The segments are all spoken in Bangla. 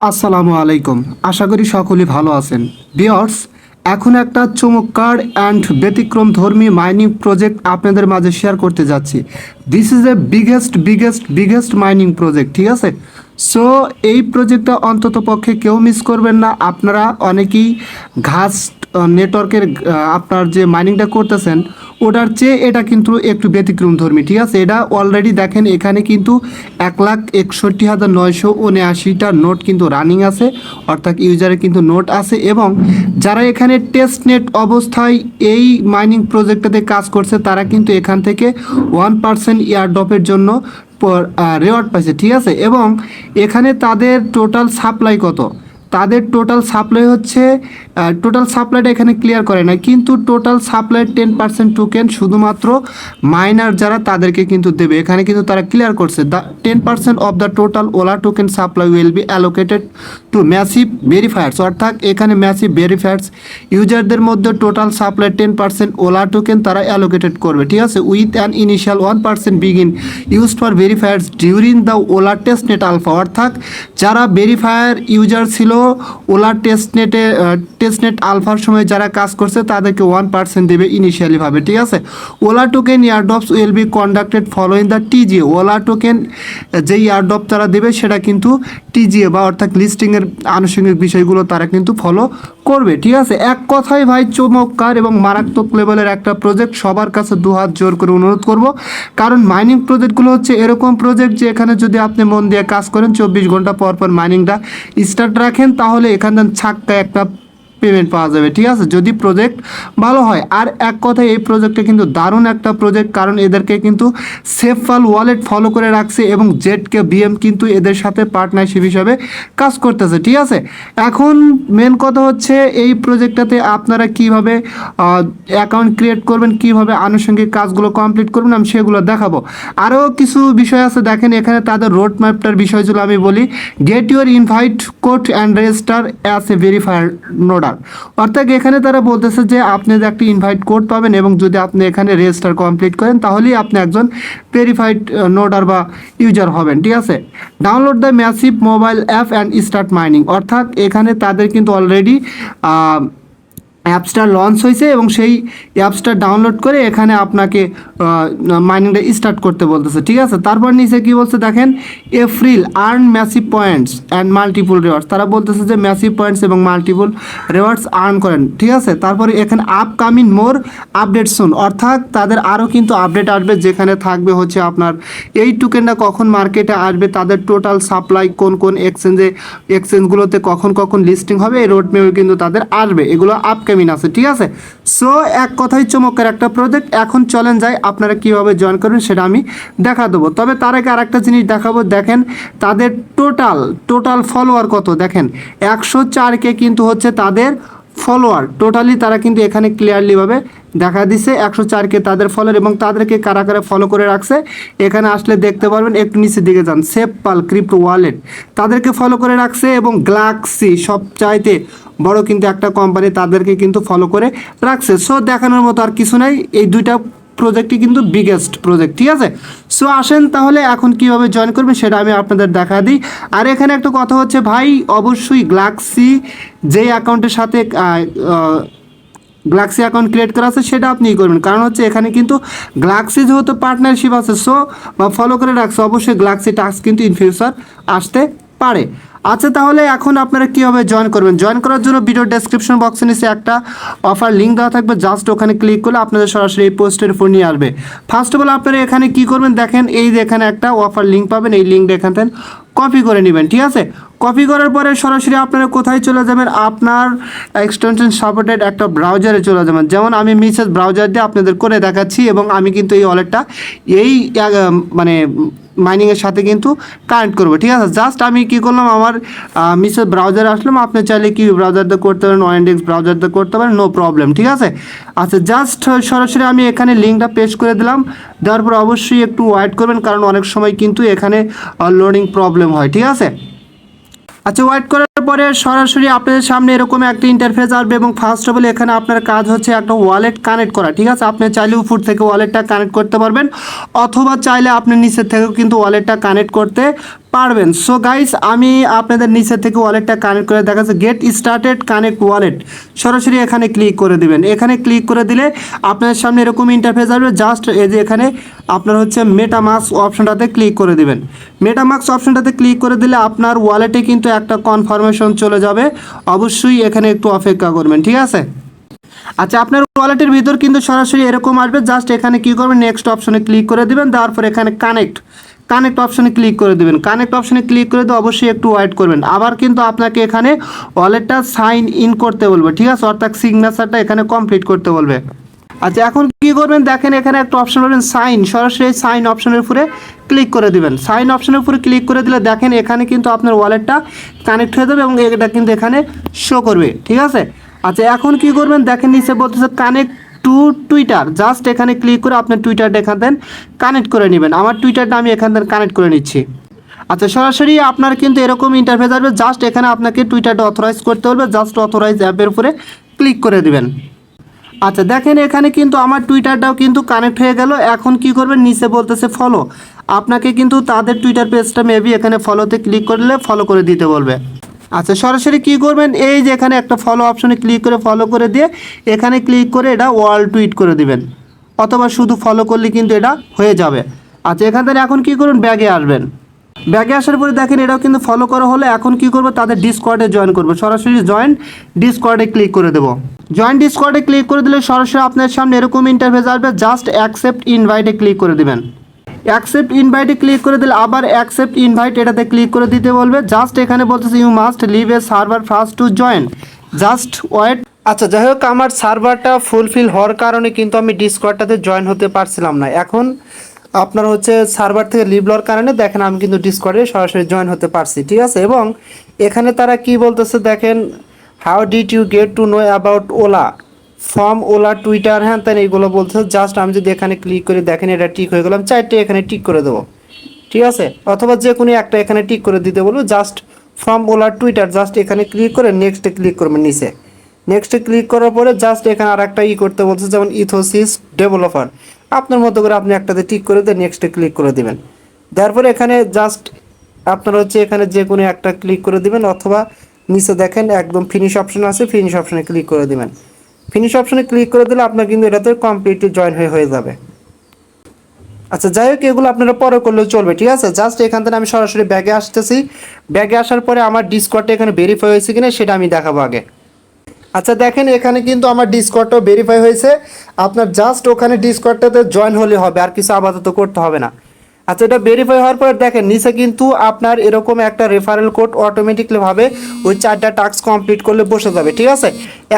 আসসালামু আলাইকুম। আশা করি সকলেই ভালো আছেন। ভিউয়ার্স, এখন একটা চমৎকার অ্যান্ড ব্যতিক্রমধর্মী মাইনিং প্রজেক্ট আপনাদের মাঝে শেয়ার করতে যাচ্ছি। This is a biggest mining project, ঠিক আছে? সো এই প্রজেক্টটা অন্তত পক্ষে কেউ মিস করবেন না। আপনারা অনেকেই ঘাস নেটওয়ার্কের আপনার যে মাইনিংটা করতেছেন ওটার চেয়ে এটা কিন্তু একটু ব্যতিক্রমধর্মী, ঠিক আছে? এটা অলরেডি দেখেন এখানে কিন্তু 1,61,979টা নোট কিন্তু রানিং আছে, অর্থাৎ ইউজারের কিন্তু নোট আছে। এবং যারা এখানে টেস্ট নেট অবস্থায় এই মাইনিং প্রজেক্টটাতে কাজ করছে তারা কিন্তু এখান থেকে 1% এয়ারড্রপের জন্য রেওয়ার্ড পাইছে, ঠিক আছে? এবং এখানে তাদের টোটাল সাপ্লাই কত, তাদের টোটাল সাপ্লাই হচ্ছে টোটাল সাপ্লাইটা এখানে ক্লিয়ার করে না, কিন্তু টোটাল সাপ্লাই 10% টোকেন শুধুমাত্র মাইনার যারা তাদেরকে কিন্তু দেবে। এখানে কিন্তু তারা ক্লিয়ার করছে 10% of the total Ola token supply will be allocated to massive verifiers. অর্থাৎ এখানে ম্যাসিভ ভেরিফায়ার্স ইউজারদের মধ্যে টোটাল সাপ্লাই 10% ওলা টোকেন তারা অ্যালোকেটেড করবে, ঠিক আছে? With an initial 1% begin use for verifiers during the Ola test net alpha. অর্থাৎ যারা ভেরিফায়ার ইউজার ছিল ওলা টেস্ট নেট আলফার সময় যারা কাজ করছে তাদেরকে 1% দেবে ইনিশিয়ালি ভাবে, ঠিক আছে? OLA token airdrops will be conducted following the TGA. OLA token যে এয়ারড্রপ তারা দেবে সেটা কিন্তু টিজিএ বা অর্থাৎ লিস্টিংয়ের আনুষঙ্গিক বিষয়গুলো তারা কিন্তু ফলো করবে, ঠিক আছে? এক কথায় ভাই চমৎকার এবং মারাত্মক লেভেলের একটা প্রজেক্ট। সবার কাছে দুহাত জোর করে অনুরোধ করব, কারণ মাইনিং প্রজেক্টগুলো হচ্ছে এরকম প্রজেক্ট যে এখানে যদি আপনি মন দিয়ে কাজ করেন 24 ঘন্টা পর পর মাইনিংটা স্টার্ট রাখেন তাহলে এখানে ছাক্কা একটা পেমেন্ট পাওয়া যাবে, ঠিক আছে? যদি প্রজেক্ট ভালো হয়। আর এক কথায় এই প্রজেক্টটা কিন্তু দারুণ একটা প্রজেক্ট, কারণ এদেরকে কিন্তু সেফাল ওয়ালেট ফলো করে রাখছে এবং জেডকে বিএম কিন্তু এদের সাথে পার্টনারশিপ হিসাবে কাজ করতেছে, ঠিক আছে? এখন মেন কথা হচ্ছে এই প্রজেক্টটাতে আপনারা কিভাবে অ্যাকাউন্ট ক্রিয়েট করবেন, কিভাবে আনুষঙ্গিক কাজগুলো কমপ্লিট করবেন আমি সেগুলো দেখাবো। আরও কিছু বিষয় আছে, দেখেন এখানে তাদের রোড ম্যাপটার বিষয়গুলো আমি বলি। Get your invite code and register as a verifier নোডার। অর্থাৎ এখানে তারা বলতেছে যে আপনি যে একটা ইনভাইট কোড পাবেন এবং যদি আপনি এখানে রেজিস্টার কমপ্লিট করেন তাহলেই আপনি একজন ভেরিফাইড নোডার বা ইউজার হবেন, ঠিক আছে? Download the massive mobile app and start mining. অর্থাৎ এখানে তাদের কিন্তু অলরেডি অ্যাপসটা লঞ্চ হয়েছে এবং সেই অ্যাপসটা ডাউনলোড করে এখানে আপনাকে মাইনিংটা স্টার্ট করতে বলতেছে, ঠিক আছে? তারপর নিচে কি বলছে দেখেন, April earn massive points and multiple rewards. তারা বলতেছে যে ম্যাসিভ পয়েন্টস এবং মাল্টিপল রিওয়ার্ডস আর্ন করেন, ঠিক আছে? তারপরে এখানে আপকামিং মোর আপডেট শুন। অর্থাৎ তাদের আরও কিন্তু আপডেট আসবে যেখানে থাকবে হচ্ছে আপনার এই টোকেনটা কখন মার্কেটে আসবে, তাদের টোটাল সাপ্লাই কোন কোন এক্সচেঞ্জগুলোতে কখন কখন লিস্টিং হবে, এই রোড ম্যাপে কিন্তু তাদের আসবে। এগুলো আপকামিং আছে, ঠিক আছে? সো এক কথাই চমৎকার একটা প্রজেক্ট। এখন চলেন যাই আপনারা কিভাবে জয়েন করবেন সেটা আমি দেখা দেবো। তবে তার আগে আরেকটা জিনিস দেখাবো। দেখেন তাদের টোটাল ফলোয়ার কত, দেখেন 104K কিন্তু হচ্ছে তাদের ফলোয়ার টোটালি। তারা কিন্তু এখানে ক্লিয়ারলিভাবে দেখা দিছে 104K তাদের ফলোয়ার, এবং তাদেরকে কারা কারা ফলো করে রাখছে এখানে আসলে দেখতে পারবেন। একটু নিচের দিকে যান, সেফপাল ক্রিপ্টো ওয়ালেট তাদেরকে ফলো করে রাখছে, এবং গ্যালাক্সি সবচাইতে বড় কিন্তু একটা কোম্পানি তাদেরকে কিন্তু ফলো করে রাখছে। সো দেখানোর মতো আর কিছু নাই, এই দুইটা প্রজেক্টই কিন্তু বিগেস্ট প্রজেক্ট, ঠিক আছে? সো আসেন তাহলে এখন কিভাবে জয়েন করবেন সেটা আমি আপনাদের দেখা দিই। আর এখানে একটা কথা হচ্ছে ভাই, অবশ্যই গ্যালাক্সি যে অ্যাকাউন্টের সাথে গ্যালাক্সি অ্যাকাউন্ট ক্রিয়েট করা আছে সেটা আপনিই করবেন, কারণ হচ্ছে এখানে কিন্তু গ্যালাক্সি যেহেতু পার্টনারশিপ আছে সো বা ফলো করে রাখছে, অবশ্যই গ্যালাক্সি টাস্ক কিন্তু ইন ফিউচার আসতে পারে। আচ্ছা, তাহলে এখন আপনারা কীভাবে জয়েন করবেন? জয়েন করার জন্য ভিডিও ডেসক্রিপশন বক্সে নিচে একটা অফার লিঙ্ক দেওয়া থাকবে, জাস্ট ওখানে ক্লিক করলে আপনাদের সরাসরি এই পোস্টের উপর নিয়ে আসবে। ফার্স্ট অফ অল আপনারা এখানে কী করবেন, দেখেন এই যে এখানে একটা অফার লিঙ্ক পাবেন, এই লিঙ্কটা এখান থেকে কপি করে নেবেন, ঠিক আছে? কপি করার পরে সরাসরি আপনারা কোথায় চলে যাবেন, আপনার এক্সটেনশন সাপোর্টেড একটা ব্রাউজারে চলে যাবেন। যেমন আমি মিসেস ব্রাউজার দিয়ে আপনাদের করে দেখাচ্ছি, এবং আমি কিন্তু এই ওয়ালেটটা এই মানে মাইনিংয়ের সাথে কিন্তু কানেক্ট করবো, ঠিক আছে? জাস্ট আমি কী করলাম, আমার মিসেস ব্রাউজারে আসলাম। আপনি চাইলে কি ব্রাউজার দিয়ে করতে পারেন, ওয়াইন্ডেক্স ব্রাউজার দিয়ে করতে পারেন, নো প্রবলেম, ঠিক আছে? আচ্ছা, জাস্ট সরাসরি আমি এখানে লিঙ্কটা পেস্ট করে দিলাম। দেওয়ার পর অবশ্যই একটু ওয়েট করবেন, কারণ অনেক সময় কিন্তু এখানে লোডিং প্রবলেম হয়, ঠিক আছে? আচ্ছা, ওয়েট করার পরে সরাসরি আপনাদের সামনে এরকম একটা ইন্টারফেস আসবে এবং ফার্স্ট অফ অল এখানে আপনার কাজ হচ্ছে একটা ওয়ালেট কানেক্ট করা, ঠিক আছে। আপনি চাইলে উপর থেকে ওয়ালেটটা কানেক্ট করতে পারবেন অথবা চাইলে আপনি নিচের থেকেও কিন্তু ওয়ালেটটা কানেক্ট করতে পারবেন। সো গাইস, আমি আপনাদের নিচের থেকে ওয়ালেটটা কানেক্ট করে দেখাচ্ছি। গেট স্টার্টেড কানেক্ট ওয়ালেট, সরাসরি এখানে ক্লিক করে দিবেন। এখানে ক্লিক করে দিলে আপনাদের সামনে এরকম ইন্টারফেস আসবে। জাস্ট এই যে এখানে আপনার হচ্ছে মেটামাস্ক অপশনটাতে ক্লিক করে দিবেন। মেটামাস্ক অপশনটাতে ক্লিক করে দিলে আপনার ওয়ালেটে কিন্তু একটা কনফার্মেশন চলে যাবে। অবশ্যই এখানে একটু অপেক্ষা করবেন, ঠিক আছে। আচ্ছা, আপনার ওয়ালেটের ভিতর কিন্তু সরাসরি এরকম আসবে। জাস্ট এখানে কী করবেন, নেক্সট অপশনে ক্লিক করে দিবেন। তারপর এখানে কানেক্ট অপশনে ক্লিক করে দেবেন। কানেক্ট অপশনে ক্লিক করে দিয়ে অবশ্যই একটু ওয়েট করবেন। আবার কিন্তু আপনাকে এখানে ওয়ালেটটা সাইন ইন করতে বলবে, ঠিক আছে, অর্থাৎ সিগনেচারটা এখানে কমপ্লিট করতে বলবে। আচ্ছা, এখন কি করবেন, দেখেন এখানে একটা অপশন পাবেন সাইন, সরাসরি সাইন অপশনের উপরে ক্লিক করে দিবেন। সাইন অপশনের উপরে ক্লিক করে দিলে দেখেন এখানে কিন্তু আপনার ওয়ালেটটা কানেক্ট হয়ে যাবে এবং এটা কিন্তু এখানে শো করবে, ঠিক আছে। আচ্ছা, এখন কি করবেন, দেখেন নিচে বলতেছে কানেক্ট টু টুইটার। জাস্ট এখানে ক্লিক করে আপনার টুইটারটা এখান থেকে কানেক্ট করে নেবেন। আমার টুইটারটা আমি এখান থেকে কানেক্ট করে নিচ্ছি। আচ্ছা, সরাসরি আপনার কিন্তু এরকম ইন্টারফেস আসবে। জাস্ট এখানে আপনাকে টুইটারটা অথরাইজ করতে হবে। জাস্ট অথরাইজ অ্যাপের উপরে ক্লিক করে দিবেন। আচ্ছা, দেখেন এখানে কিন্তু আমার টুইটারটাও কিন্তু কানেক্ট হয়ে গেল। এখন কি করবেন, নিচে বলতেছে ফলো। আপনাকে কিন্তু তাদের টুইটার পেজটা মেবি এখানে ফলোতে ক্লিক করলে ফলো করে দিতে বলবে। আচ্ছা, সরাসরি কি করবেন, এই যে এখানে একটা ফলো অপশনে ক্লিক করে ফলো করে দিয়ে এখানে ক্লিক করে এটা ওয়াল টুইট করে দিবেন, অথবা শুধু ফলো করলে কিন্তু এটা হয়ে যাবে। আচ্ছা, এখান থেকে এখন কি করবেন, ব্যাগে আসবেন। ব্যাগে আসার পরে দেখেন এটাও কিন্তু ফলো করা হলে এখন কি করবো, তাদের ডিসকর্ডে জয়েন করবো। সরাসরি জয়েন ডিসকর্ডে ক্লিক করে দেবো। জয়েন ডিসকর্ডে ক্লিক করে দিলে সরাসরি আপনার সামনে এরকম ইন্টারফেস আসবে। জাস্ট অ্যাকসেপ্ট ইনভাইটে ক্লিক করে দিবেন। অ্যাকসেপ্ট ইনভাইটে ক্লিক করে দিলে আবার অ্যাকসেপ্ট ইনভাইট এটাতে ক্লিক করে দিতে বলবে। জাস্ট এখানে বলতেছে you must leave a server first to join, just wait. আচ্ছা, যাই হোক, আমার সার্ভারটা ফুলফিল হওয়ার কারণে কিন্তু আমি ডিসকর্ডটাতে জয়েন হতে পারছিলাম না। এখন আপনার হচ্ছে সার্ভার থেকে লিভ লওয়ার কারণে দেখেন আমি কিন্তু ডিসকর্ডে সরাসরি জয়েন হতে পারছি, ঠিক আছে। এবং এখানে তারা কি বলতেছে দেখেন, how did you get to know about Ola from Ola Twitter, হ্যাঁ তাই এইগুলো বলতেছে। জাস্ট আমি যদি এখানে ক্লিক করে দেখেন এটা টিক হয়ে গেলাম, চারটে এখানে টিক করে দেবো, ঠিক আছে, অথবা যে কোনো একটা এখানে টিক করে দিতে বলবো। Just from Ola Twitter, just এখানে ক্লিক করে নেক্সটে ক্লিক করবেন। নিচে নেক্সটে ক্লিক করার পরে জাস্ট এখানে আর একটা করতে বলছে, যেমন ইথোসিস ডেভেলপার। আপনার মতো করে আপনি একটাতে টিক করে দিয়ে নেক্সটে ক্লিক করে দেবেন। তারপরে এখানে জাস্ট আপনার হচ্ছে এখানে যে কোনো একটা ক্লিক করে দিবেন, অথবা নিচে দেখেন একদম ফিনিশ অপশন আছে, ফিনিশ অপশনে ক্লিক করে দিবেন। ফিনিশ অপশনে ক্লিক করে দিলে আপনার কিন্তু এটাতে কমপ্লিটলি জয়েন হয়ে যাবে। আচ্ছা, যাই হোক, এগুলো আপনারা পরে করলেও চলবে, ঠিক আছে। জাস্ট এখান থেকে আমি সরাসরি ব্যাগে আসতেছি। ব্যাগে আসার পরে আমার ডিসকর্ডটা এখানে ভেরিফাই হয়েছে কিনা সেটা আমি দেখাবো আগে। আচ্ছা, দেখেন এখানে কিন্তু আমার ডিসকর্ডটাও ভেরিফাই হয়েছে। আপনার জাস্ট ওখানে ডিসকর্ডটাতে জয়েন হলে হবে, আর কিছু আপাতত করতে হবে না। আচ্ছা, এটা ভেরিফাই হওয়ার পর দেখেন নিচে কিন্তু আপনার এরকম একটা রেফারেল কোড অটোমেটিকলিভাবে ওই 4টা টাস্ক কমপ্লিট করলে বসে যাবে, ঠিক আছে।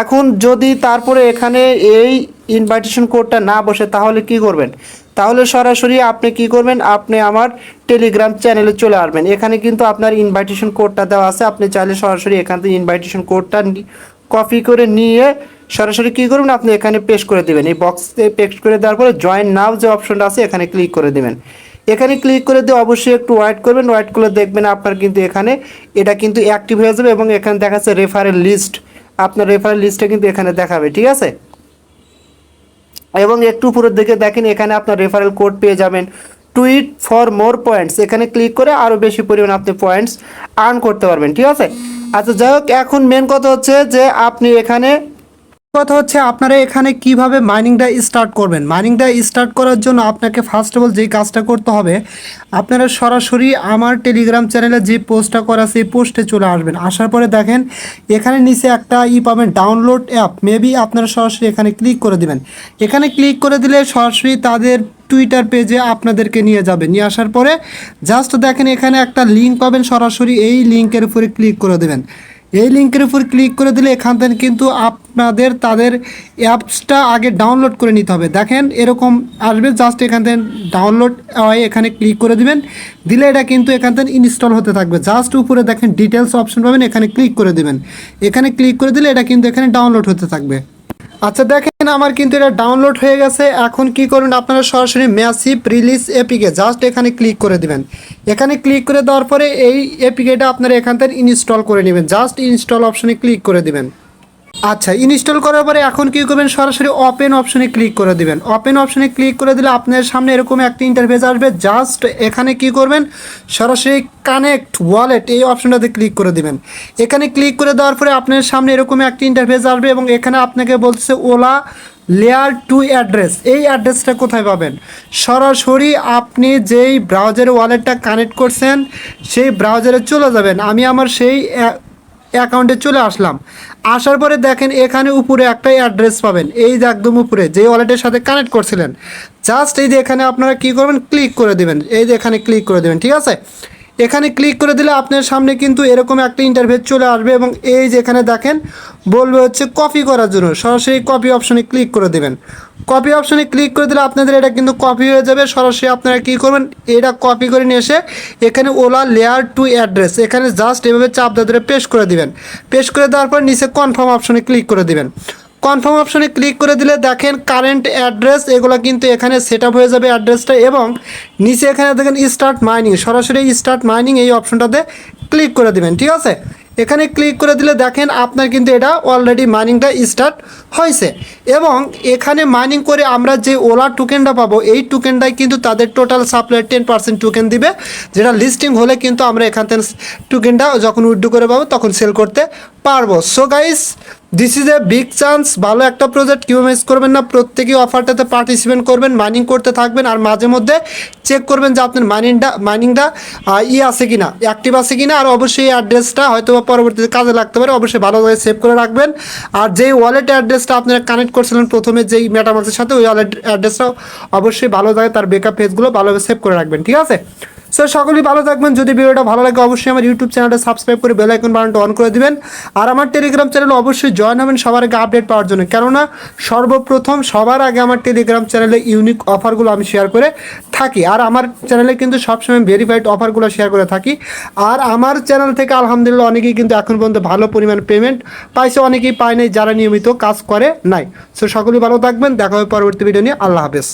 এখন যদি তারপরে এখানে এই ইনভাইটেশন কোডটা না বসে তাহলে কি করবেন, তাহলে সরাসরি আপনি কি করবেন, আপনি আমার টেলিগ্রাম চ্যানেলে চলে আসবেন। এখানে কিন্তু আপনার ইনভাইটেশন কোডটা দেওয়া আছে। আপনি চাইলে সরাসরি এখান থেকে ইনভাইটেশন কোডটা কপি করে নিয়ে সরাসরি কী করবেন, আপনি এখানে পেস্ট করে দেবেন। এই বক্সে পেস্ট করে দেওয়ার পরে জয়েন নাও যে অপশনটা আছে এখানে ক্লিক করে দেবেন। এখানে ক্লিক করে দিয়ে অবশ্যই একটু ওয়েট করবেন। ওয়েট করলে দেখবেন আপনার কিন্তু এখানে এটা কিন্তু অ্যাক্টিভ হয়ে যাবে এবং এখানে দেখাচ্ছে রেফারেল লিস্ট। আপনার রেফারেল লিস্টটা কিন্তু এখানে দেখাবে, ঠিক আছে। এবং একটু উপরের দিকে দেখেন এখানে আপনার রেফারেল কোড পেয়ে যাবেন, টুইট ফর মোর পয়েন্টস। এখানে ক্লিক করে আরও বেশি পরিমাণ আপনি পয়েন্টস আর্ন করতে পারবেন, ঠিক আছে। আচ্ছা, যাই হোক, এখন মেন কথা হচ্ছে যে আপনি এখানে আপনারা এখানে কিভাবে মাইনিংটা স্টার্ট করবেন। মাইনিংটা স্টার্ট করার জন্য আপনাকে ফার্স্ট অফ অল যেই কাজটা করতে হবে, আপনারা সরাসরি আমার টেলিগ্রাম চ্যানেলে যে পোস্টটা করা সেই পোস্টে চলে আসবেন। আসার পরে দেখেন এখানে নিচে একটা পাবেন ডাউনলোড অ্যাপ, মেবি আপনারা সরাসরি এখানে ক্লিক করে দিবেন। এখানে ক্লিক করে দিলে সরাসরি তাদের টুইটার পেজে আপনাদেরকে নিয়ে যাবে। নিয়ে আসার পরে জাস্ট দেখেন এখানে একটা লিঙ্ক পাবেন, সরাসরি এই লিঙ্কের উপরে ক্লিক করে দেবেন। এই লিঙ্কের উপর ক্লিক করে দিলে এখান থেকে কিন্তু আপনাদের তাদের অ্যাপসটা আগে ডাউনলোড করে নিতে হবে। দেখেন এরকম আসবে, জাস্ট এখান থেকে ডাউনলোড হয় এখানে ক্লিক করে দিবেন। দিলে এটা কিন্তু এখান থেকে ইনস্টল হতে থাকবে। জাস্ট উপরে দেখেন ডিটেলস অপশন পাবেন, এখানে ক্লিক করে দেবেন। এখানে ক্লিক করে দিলে এটা কিন্তু এখানে ডাউনলোড হতে থাকবে। আচ্ছা, দেখেন আমার কিন্তু এটা ডাউনলোড হয়ে গেছে। এখন কি করবেন আপনারা সরাসরি ম্যাসিভ রিলিজ এপিকে জাস্ট এখানে ক্লিক করে দিবেন। এখানে ক্লিক করে দেওয়ার পরে এই এপিকেটা আপনারা এখান থেকে ইনস্টল করে নেবেন। জাস্ট ইনস্টল অপশনে ক্লিক করে দিবেন। আচ্ছা, ইনস্টল করার পরে এখন কী করবেন, সরাসরি ওপেন অপশনে ক্লিক করে দিবেন। ওপেন অপশনে ক্লিক করে দিলে আপনার সামনে এরকম একটা ইন্টারফেস আসবে। জাস্ট এখানে কি করবেন, সরাসরি কানেক্ট ওয়ালেট এই অপশনটাতে ক্লিক করে দিবেন। এখানে ক্লিক করে দেওয়ার পরে আপনার সামনে এরকম একটা ইন্টারফেস আসবে এবং এখানে আপনাকে বলছে ওলা লেয়ার 2 অ্যাড্রেস। এই অ্যাড্রেসটা কোথায় পাবেন, সরাসরি আপনি যেই ব্রাউজারে ওয়ালেটটা কানেক্ট করছেন সেই ব্রাউজারে চলে যাবেন। আমি আমার সেই অ্যাকাউন্টে চলে আসলাম। আসার পরে দেখেন এখানে উপরে একটা অ্যাড্রেস পাবেন, এই যে একদম উপরে যে ওয়ালেটের সাথে কানেক্ট করছিলেন। জাস্ট এই যে এখানে আপনারা কী করবেন, ক্লিক করে দেবেন। এই যে এখানে ক্লিক করে দেবেন, ঠিক আছে। এখানে ক্লিক করে দিলে আপনার সামনে কিন্তু এরকম একটা ইন্টারফেস চলে আসবে এবং এই যে এখানে দেখেন বলবে হচ্ছে কপি করার জন্য, সরাসরি কপি অপশনে ক্লিক করে দেবেন। কপি অপশনে ক্লিক করে দিলে আপনাদের এটা কিন্তু কপি হয়ে যাবে। সরাসরি আপনারা কী করবেন, এটা কপি করে নিয়ে এসে এখানে ওলা লেয়ার 2 অ্যাড্রেস এখানে জাস্ট এভাবে চাপ ধরে পেস্ট করে দিবেন। পেস্ট করে দেওয়ার পর নিচে কনফার্ম অপশনে ক্লিক করে দিবেন। কনফার্ম অপশনে ক্লিক করে দিলে দেখেন কারেন্ট অ্যাড্রেস এগুলো কিন্তু এখানে সেট আপ হয়ে যাবে অ্যাড্রেসটা, এবং নিচে এখানে দেখেন স্টার্ট মাইনিং, সরাসরি স্টার্ট মাইনিং এই অপশনটাতে ক্লিক করে দিবেন, ঠিক আছে। এখানে ক্লিক করে দিলে দেখেন আপনার কিন্তু এটা অলরেডি মাইনিংটা স্টার্ট হয়েছে এবং এখানে মাইনিং করে আমরা যে ওলা টোকেনটা পাবো এই টোকেনটাই কিন্তু তাদের টোটাল সাপ্লাই 10% টোকেন দিবে, যেটা লিস্টিং হলে কিন্তু আমরা এখান থেকে টোকেনটা যখন উইথড্র করে পাবো তখন সেল করতে পারবো। So guys, this is a big chance, ভালো একটা প্রজেক্ট, কেউ মিস করবেন না। প্রত্যেকেই অফারটাতে পার্টিসিপেট করবেন, মাইনিং করতে থাকবেন আর মাঝে মধ্যে চেক করবেন যে আপনার মাইনিংটা আছে কিনা, অ্যাক্টিভ আছে কিনা। আর অবশ্যই অ্যাড্রেসটা হয়তো পরবর্তীতে কাজে লাগতে পারে, অবশ্যই ভালোভাবে সেভ করে রাখবেন। আর যেই ওয়ালেট অ্যাড্রেসটা আপনারা কানেক্ট করছিলেন প্রথমে যেই মেটামার্কের সাথে, ওই ওয়ালেট অ্যাড্রেসটাও অবশ্যই ভালো থাকে, তার বেকআপ পেজগুলো ভালোভাবে সেভ করে রাখবেন, ঠিক আছে। সো সকলেই ভালো থাকবেন। যদি ভিডিওটা ভালো লাগে অবশ্যই আমার ইউটিউব চ্যানেলটা সাবস্ক্রাইব করে বেল আইকন বাটনটা অন করে দিবেন। আর আমার টেলিগ্রাম চ্যানেলে অবশ্যই জয়েন হবেন সবার আগে আপডেট পাওয়ার জন্য, কেননা সর্বপ্রথম সবার আগে আমার টেলিগ্রাম চ্যানেলে ইউনিক অফারগুলো আমি শেয়ার করে থাকি। আর আমার চ্যানেলে কিন্তু সবসময় ভেরিফাইড অফারগুলো শেয়ার করে থাকি। আর আমার চ্যানেল থেকে আলহামদুলিল্লাহ অনেকেই কিন্তু এখন পর্যন্ত ভালো পরিমাণ পেমেন্ট পাইছে, অনেকেই পায় নাই যারা নিয়মিত কাজ করে নাই। সো সকলেই ভালো থাকবেন, দেখা হবে পরবর্তী ভিডিও নিয়ে। আল্লাহ হাফেজ।